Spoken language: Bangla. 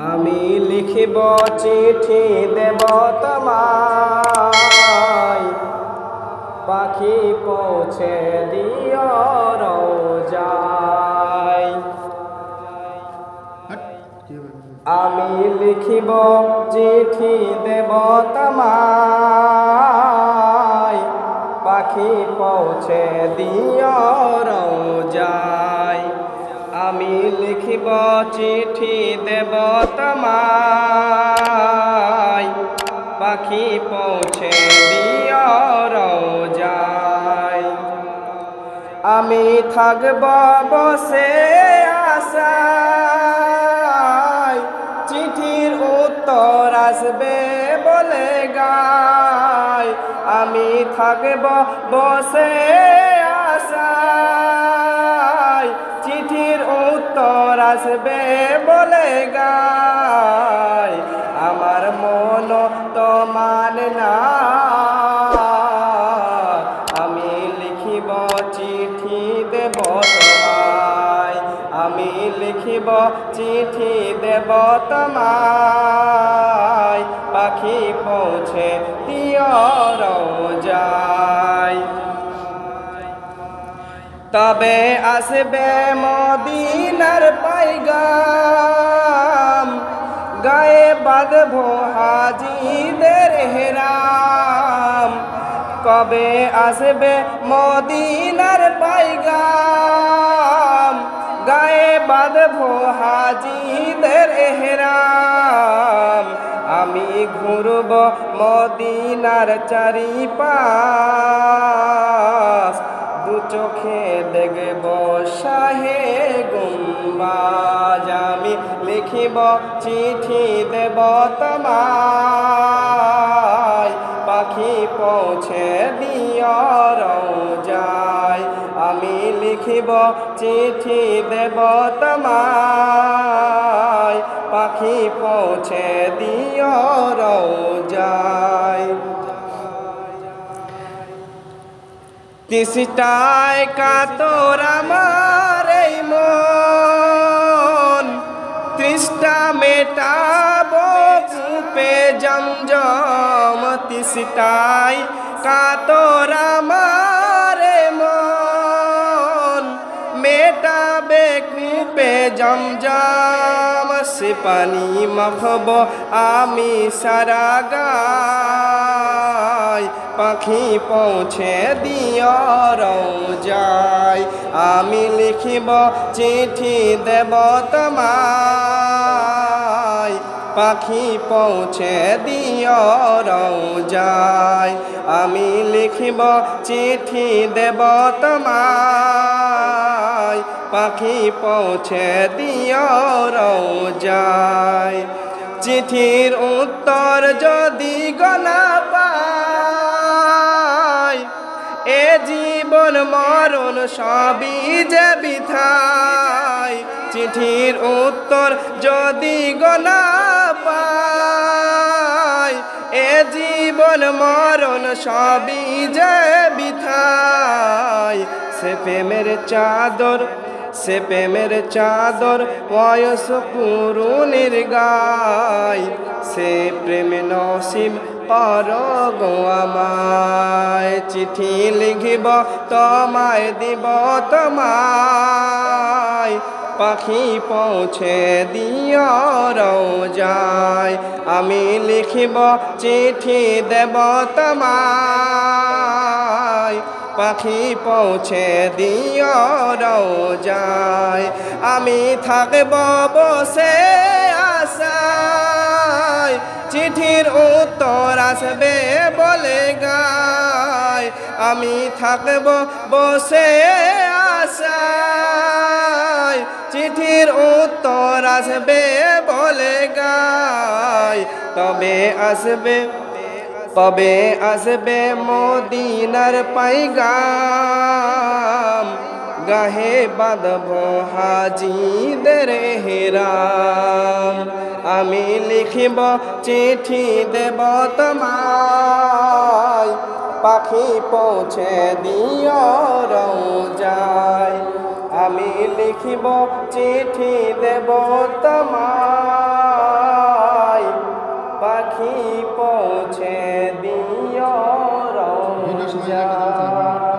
আমি লিখিব চিঠি দেব তোমায়, পাখি পৌঁছে দিও রোজায়। আমি লিখিব চিঠি দেব তোমায়, পাখি পৌঁছে দিও রোজায়। আমি লিখিব চিঠি দেব তোমায়, পাখি পৌঁছে দিও রোজায়। আমি থাকব বসে আশায়, চিঠির উত্তর আসবে বলে গায়। আমি থাকব বসে আশায়, চিঠির উত্তর আসবে বলে গায়। আমার মন তো মানে না, আমি লিখিব চিঠি দেব তোমায়। আমি লিখিব চিঠি দেব তোমায়, পাখি পৌঁছে দিও রোজায়। তবে আসবে মদিনার পাইগাম, গায়ে বাঁধব হাজিদের হেরাম। কবে আসবে মদিনার পাইগাম, গায়ে বাঁধব হাজিদের হেরাম। আমি ঘুরব মদিনার চারিপাশ, দু চোখে দেখব শাহে গুম্বাজ। আমি লিখিব চিঠি দেব তোমায়, পাখি পৌঁছে দিও রোজায়। আমি লিখিব চিঠি দেব তোমায়, পাখি পৌঁছে দিও রোজায়। তিসিটায় কাতর আমার এই মন, তৃষ্ণা মেটাবো কূপে জমজম। তিসিটায় কাতর আমার এই মন, মেটাবে কূপে জমজম। সে পানি মাখব আমি সারা গায়, পাখি পৌঁছে দিও রোজায়। আমি লিখিব চিঠি দেব তোমায়, পাখি পৌঁছে দিও রোজায়। আমি লিখিব চিঠি দেব তোমায়, পাখি পৌঁছে দিও রোজায়। চিঠির উত্তর যদি গনা পাই, এ জীবন মরণ সবই যে বৃথায়। চিঠির উত্তর যদি গনা পাই, এ জীবন মরণ সবই যে বৃথায়। সে প্রেমের চাদর, সে প্রেমের চাদর বয়স পুরুনির গায়। সে প্রেম নসিব করো গো আমায়। চিঠি লিখিব তোমায় দিব তোমায়, পাখি পৌঁছে দিও রোজায়। আমি লিখিব চিঠি দেব তোমায়, পাখি পৌঁছে দিও রোজায়। আমি থাকব বসে আশায়, চিঠির উত্তর আসবে বলে গায়। আমি থাকব বসে আশায়, চিঠির উত্তর আসবে বলে গায়। তবে আসবে, কবে আসবে মদিনার পাইগাম, গাহে বাঁধব হাজিদের হেরাম। আমি লিখিব চিঠি দেব তোমায়, পাখি পৌঁছে দিও রোজায়। আমি লিখিব চিঠি দেব তোমায়। পাখি পৌঁছে দিও রওজায়।